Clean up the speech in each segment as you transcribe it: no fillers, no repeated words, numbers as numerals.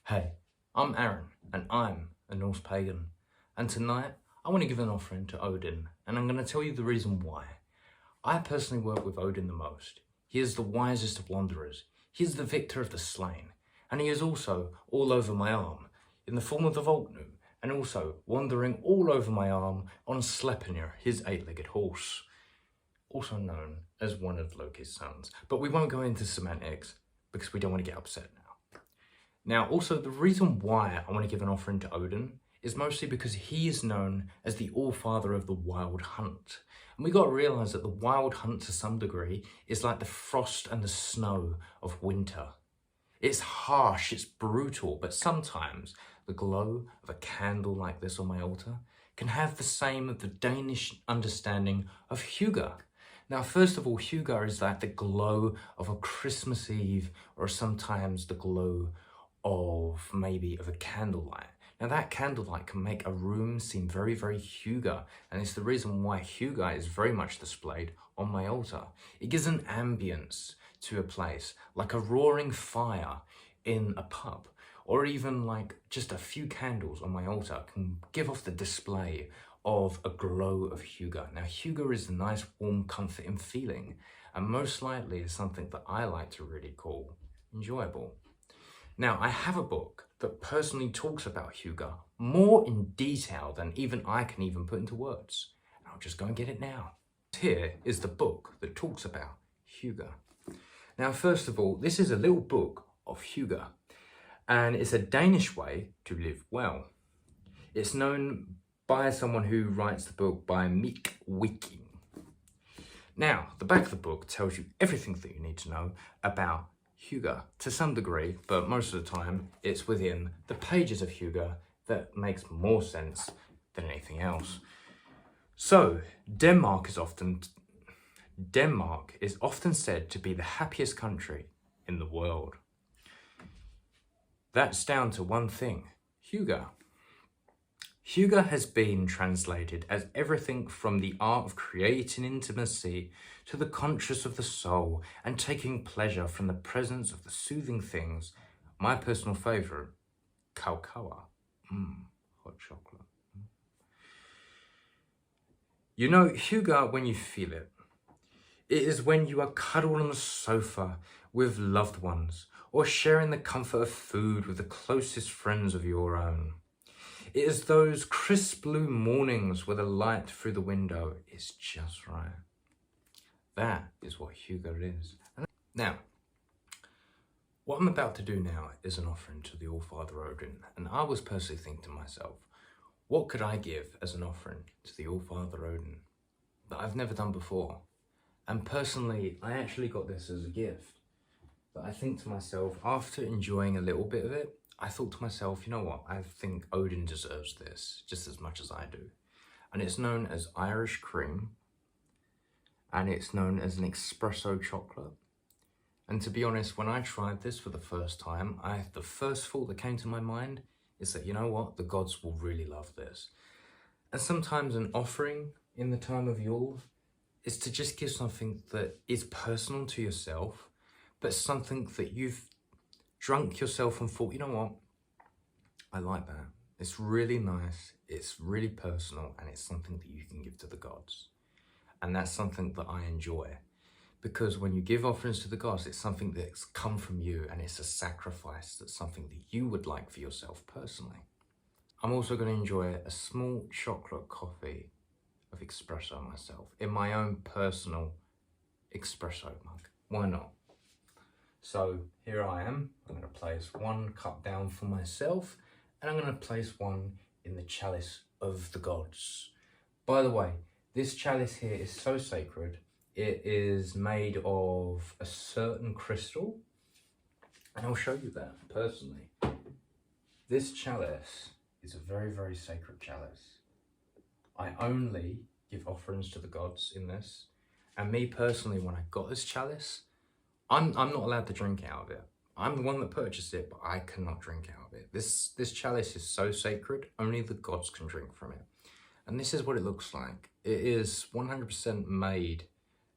Hey, I'm Aaron, and I'm a Norse pagan. And tonight, I want to give an offering to Odin, and I'm going to tell you the reason why. I personally work with Odin the most. He is the wisest of wanderers. He is the victor of the slain. And he is also all over my arm, in the form of the Volknu, and also wandering all over my arm on Sleipnir, his 8-legged horse, also known as one of Loki's sons. But we won't go into semantics, because we don't want to get upset now. Now, also, the reason why I want to give an offering to Odin is mostly because he is known as the allfather of the wild hunt. And we got to realize that the wild hunt, to some degree, is like the frost and the snow of winter. It's harsh, it's brutal, but sometimes the glow of a candle like this on my altar can have the same of the Danish understanding of Hygge. Now, first of all, Hygge is like the glow of a Christmas Eve, or sometimes the glow of a candlelight. Now, that candlelight can make a room seem very, very Hygge, and it's the reason why Hygge is very much displayed on my altar. It gives an ambience to a place, like a roaring fire in a pub, or even like just a few candles on my altar can give off the display of a glow of Hygge. Now, Hygge is a nice, warm, comforting feeling, and most likely is something that I like to really call enjoyable. Now, I have a book that personally talks about Hygge more in detail than even I can even put into words. And I'll just go and get it now. Here is the book that talks about Hygge. Now, first of all, this is a little book of Hygge, and it's a Danish way to live well. It's known by someone who writes the book by Mick Wiking. Now, the back of the book tells you everything that you need to know about Hygge to some degree, but most of the time it's within the pages of Hygge that makes more sense than anything else. So, Denmark is often said to be the happiest country in the world. That's down to one thing: Hygge. Hygge has been translated as everything from the art of creating intimacy to the conscious of the soul and taking pleasure from the presence of the soothing things. My personal favourite, cocoa. Hot chocolate. You know, Hygge when you feel it. It is when you are cuddled on the sofa with loved ones, or sharing the comfort of food with the closest friends of your own. It is those crisp blue mornings where the light through the window is just right. That is what Hygge is. Now, what I'm about to do now is an offering to the Allfather Odin, and I was personally thinking to myself, what could I give as an offering to the Allfather Odin that I've never done before? And personally, I actually got this as a gift. But I think to myself, after enjoying a little bit of it, I thought to myself, you know what, I think Odin deserves this just as much as I do. And it's known as Irish cream, and it's known as an espresso chocolate. And to be honest, when I tried this for the first time, the first thought that came to my mind is that, you know what, the gods will really love this. And sometimes an offering in the time of Yule is to just give something that is personal to yourself, but something that you've drunk yourself and thought, you know what, I like that. It's really nice, it's really personal, and it's something that you can give to the gods. And that's something that I enjoy. Because when you give offerings to the gods, it's something that's come from you, and it's a sacrifice. That's something that you would like for yourself personally. I'm also going to enjoy a small chocolate coffee of espresso myself in my own personal espresso mug. Why not? So here I am. I'm going to place 1 cup down for myself, and I'm going to place 1 in the chalice of the gods. By the way, this chalice here is so sacred. It is made of a certain crystal, and I'll show you that personally. This chalice is a very, very sacred chalice. I only give offerings to the gods in this, and me personally, when I got this chalice, I'm not allowed to drink out of it. I'm the one that purchased it, but I cannot drink out of it. This chalice is so sacred, only the gods can drink from it. And this is what it looks like. It is 100% made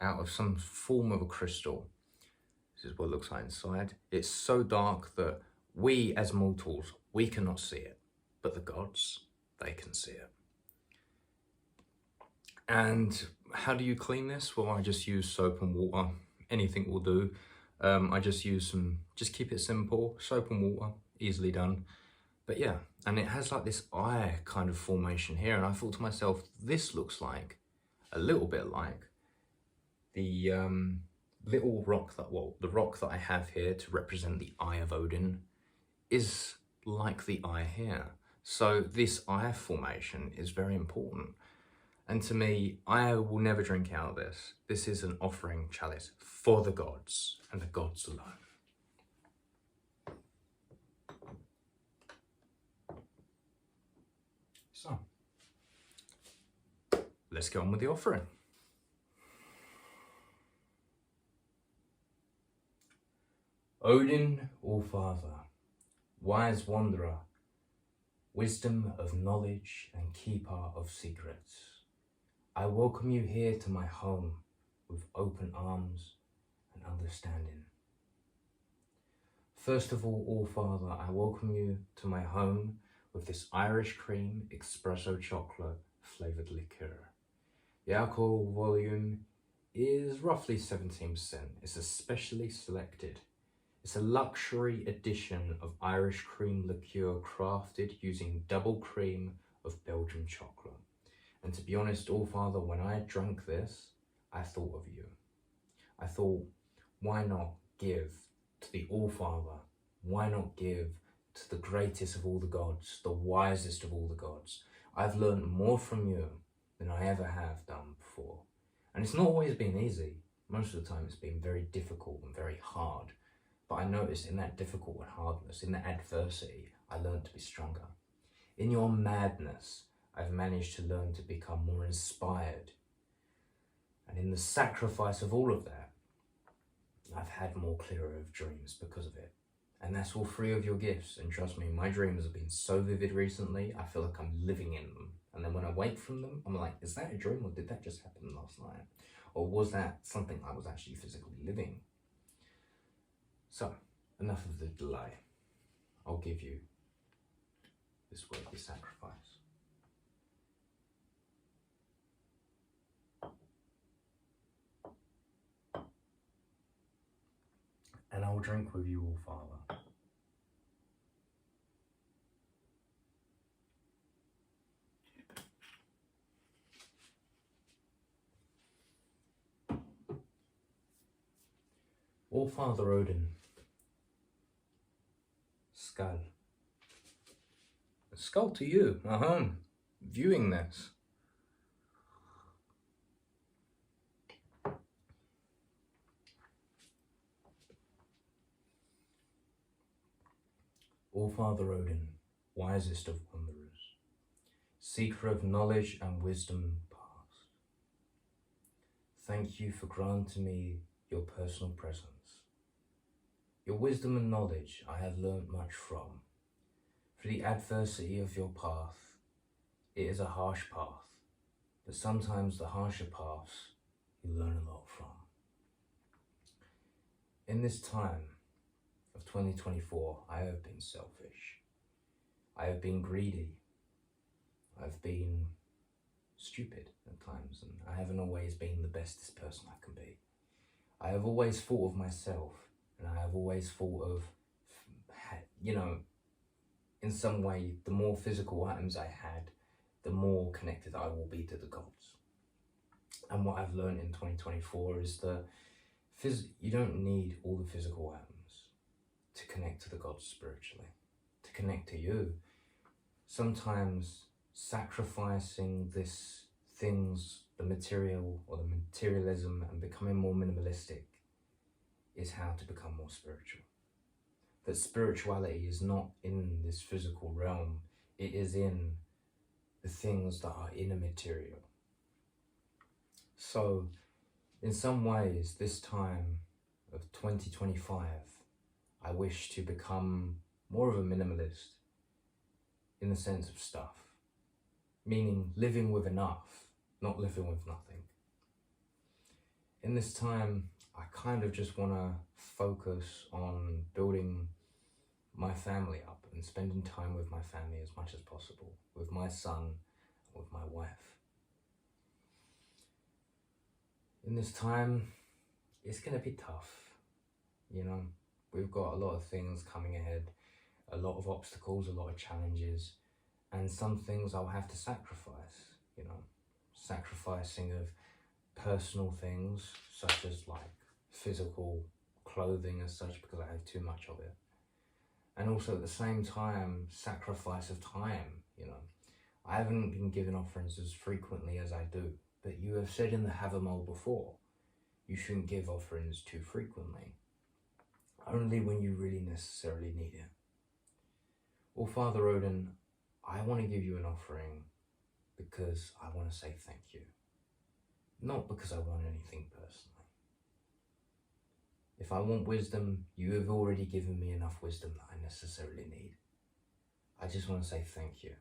out of some form of a crystal. This is what it looks like inside. It's so dark that We as mortals, we cannot see it, but the gods, they can see it. And how do you clean this? Well, I just use soap and water. Anything will do. I just use just keep it simple, soap and water, easily done. But yeah, and it has like this eye kind of formation here. And I thought to myself, this looks like a little bit like the little rock the rock that I have here to represent the eye of Odin is like the eye here. So this eye formation is very important. And to me, I will never drink out of this. This is an offering chalice for the gods and the gods alone. So, let's get on with the offering. Odin, Allfather, wise wanderer, wisdom of knowledge and keeper of secrets, I welcome you here to my home with open arms and understanding. First of all, Allfather, I welcome you to my home with this Irish cream espresso chocolate flavoured liqueur. The alcohol volume is roughly 17%. It's especially selected. It's a luxury edition of Irish cream liqueur crafted using double cream of Belgian chocolate. And to be honest, Allfather, when I drank this, I thought of you. I thought, why not give to the Allfather? Why not give to the greatest of all the gods, the wisest of all the gods? I've learned more from you than I ever have done before. And it's not always been easy. Most of the time it's been very difficult and very hard. But I noticed in that difficult and hardness, in that adversity, I learned to be stronger. In your madness, I've managed to learn to become more inspired. And in the sacrifice of all of that, I've had more clearer of dreams because of it. And that's all three of your gifts. And trust me, my dreams have been so vivid recently, I feel like I'm living in them. And then when I wake from them, I'm like, is that a dream or did that just happen last night? Or was that something I was actually physically living? So, enough of the delay. I'll give you this worthy sacrifice. And I'll drink with you, Allfather. Allfather Odin. Skull. A skull to you, viewing this. Allfather Odin, wisest of wanderers, seeker of knowledge and wisdom past. Thank you for granting me your personal presence. Your wisdom and knowledge I have learnt much from. For the adversity of your path, it is a harsh path, but sometimes the harsher paths you learn a lot from. In this time of 2024, I have been selfish. I have been greedy. I've been stupid at times, and I haven't always been the bestest person I can be. I have always thought of myself, and I have always thought of, in some way, the more physical items I had, the more connected I will be to the gods. And what I've learned in 2024 is that you don't need all the physical items to connect to the gods spiritually, to connect to you. Sometimes sacrificing the material or the materialism and becoming more minimalistic is how to become more spiritual. That spirituality is not in this physical realm, it is in the things that are immaterial. So, in some ways, this time of 2025, I wish to become more of a minimalist in the sense of stuff, meaning living with enough, not living with nothing. In this time, I kind of just want to focus on building my family up and spending time with my family as much as possible, with my son, with my wife. In this time, it's going to be tough, you know. We've got a lot of things coming ahead, a lot of obstacles, a lot of challenges, and some things I'll have to sacrifice, you know, sacrificing of personal things such as like physical clothing as such because I have too much of it. And also at the same time, sacrifice of time, you know. I haven't been giving offerings as frequently as I do, but you have said in the Havamal before, you shouldn't give offerings too frequently, only when you really necessarily need it. Allfather Odin, I want to give you an offering because I want to say thank you, not because I want anything personally. If I want wisdom, you have already given me enough wisdom that I necessarily need. I just want to say thank you.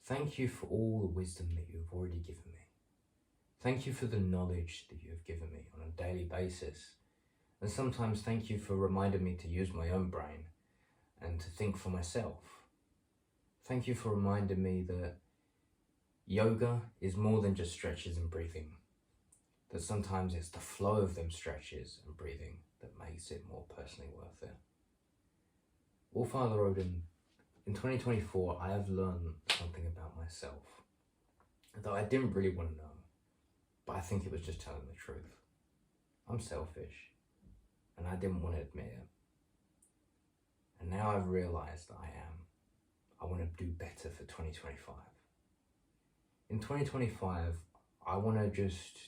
Thank you for all the wisdom that you have already given me. Thank you for the knowledge that you have given me on a daily basis. And sometimes thank you for reminding me to use my own brain and to think for myself. Thank you for reminding me that yoga is more than just stretches and breathing. That sometimes it's the flow of them stretches and breathing that makes it more personally worth it. Allfather Odin, in 2024, I have learned something about myself that I didn't really want to know, but I think it was just telling the truth. I'm selfish, and I didn't want to admit it. And now I've realized that I am. I want to do better for 2025. In 2025, I want to just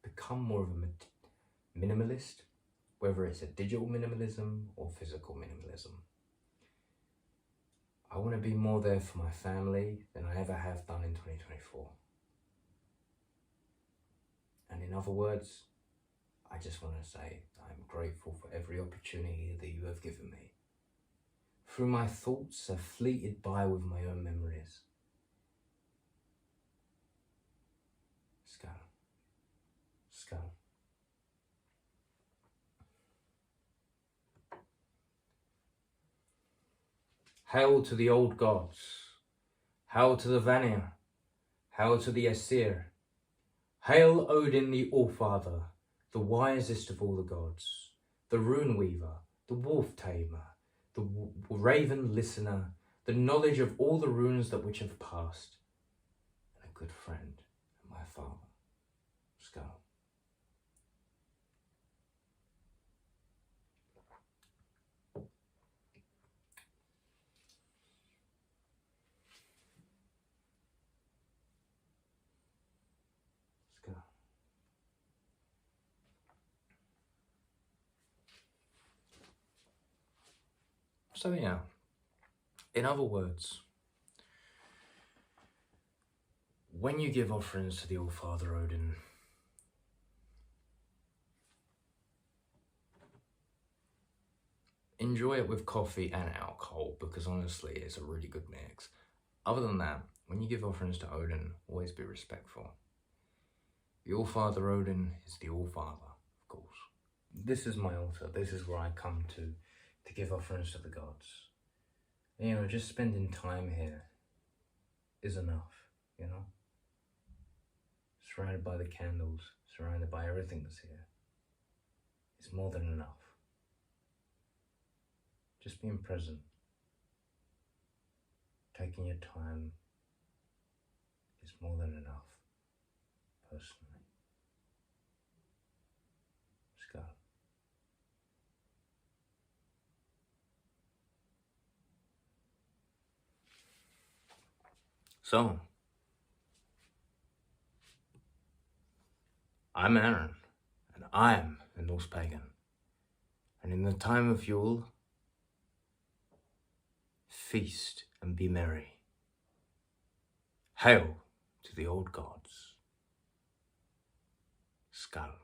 become more of a minimalist, whether it's a digital minimalism or physical minimalism. I want to be more there for my family than I ever have done in 2024. And in other words, I just want to say that I'm grateful for every opportunity that you have given me. Through my thoughts have fleeted by with my own memories. Skull. Skull. Hail to the old gods. Hail to the Vanir. Hail to the Aesir. Hail Odin the Allfather, the wisest of all the gods, the rune weaver, the wolf tamer, the raven listener, the knowledge of all the runes that which have passed, and a good friend and my father, Skull. Skull. So yeah, in other words, when you give offerings to the Allfather Odin, enjoy it with coffee and alcohol, because honestly, it's a really good mix. Other than that, when you give offerings to Odin, always be respectful. The Allfather Odin is the Allfather, of course. This is my altar. This is where I come to give offerings to the gods. And, you know, just spending time here is enough, you know? Surrounded by the candles, surrounded by everything that's here. It's more than enough. Just being present, taking your time is more than enough, personally. Skull. So, I'm Aaron, and I am a Norse pagan. And in the time of Yule, feast and be merry. Hail to the old gods. Skull.